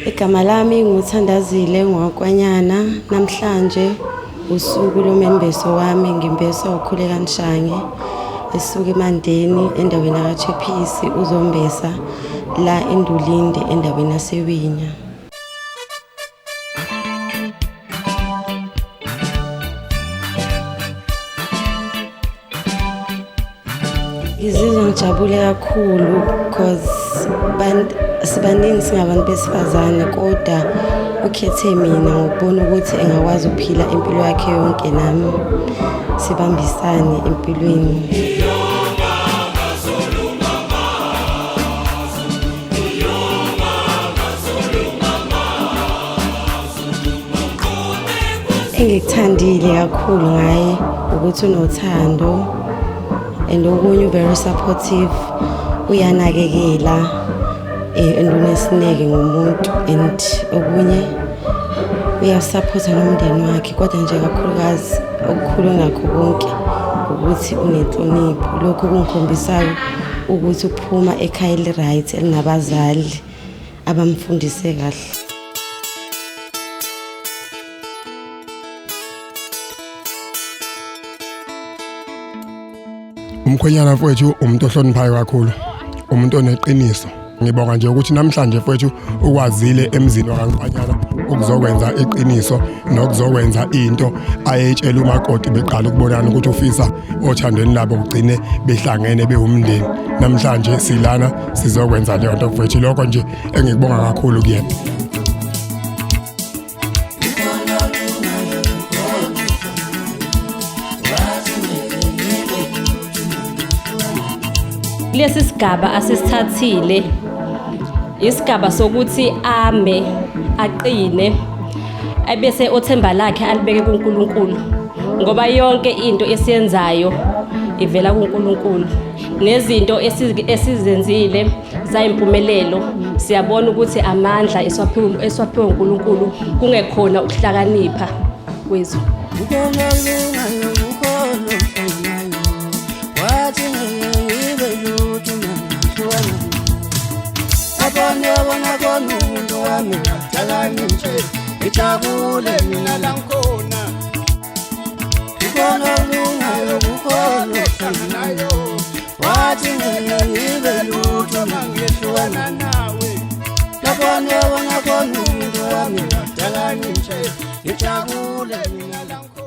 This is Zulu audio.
Igama lami nguthandazile ngwakwanyana. Namhlanje usuku lomembeso wami, ngimbeso ukhuleka Nshange esuka eMandeni endaweni kaChephisi uzombesa la eNdulinde endaweni yaseWinya. Ngizizwa ngijabule kakhulu because sibaningi singabantu besifazane, kodwa ukhethe mina ngokubona ukuthi engakwazi ukuphila impilo yakhe yonke nami sibambisane empilweni. Engikuthandile kakhulu ngaye ukuthi unothando and okunye very supportive, uyanakekela and unesineke ngomuntu, and okunye uyasupporta nomndeni wakhe, kodwa nje kakhulukazi okukhulu ngakho konke ukuthi unenhlonipho. Lokho kungikhombisayo ukuthi uphuma ekhaya eli-right elinabazali abamfundise kahle. Umkhwenyana mfowethu umuntu ohloniphayo kakhulu, umuntu oneqiniso. Ngibonga nje ukuthi namhlanje mfowethu ukwazile emzini wakwaNkwanyana ukuzokwenza iqiniso nokuzokwenza into ayetshela umakoti beqala ukubonana ukuthi ufisa othandweni labo ugcine behlangene bewumndeni. Namhlanje silana sizokwenza leyo nto mfowethu, lokho nje engikubonga kakhulu kuyena. Lesi sigaba asisithathile isigaba sokuthi ame aqine ebese othemba lakhe alibeke kuNkulunkulu, ngoba yonke into esiyenzayo ivela kuNkulunkulu. Nezinto esizenzile zayimpumelelo siyabona ukuthi amandla eswaphiwe uNkulunkulu, kungekhona ukuhlakanipha kwethu. Umuntu wami ngadalani nje ngijabule mina la ngikhona, ngibona lungayo kukhona nayo wathi ngibe lutho mangihlukana nawe. Ngibona umuntu wami ngadalani nje ngijabule mina la ngikhona.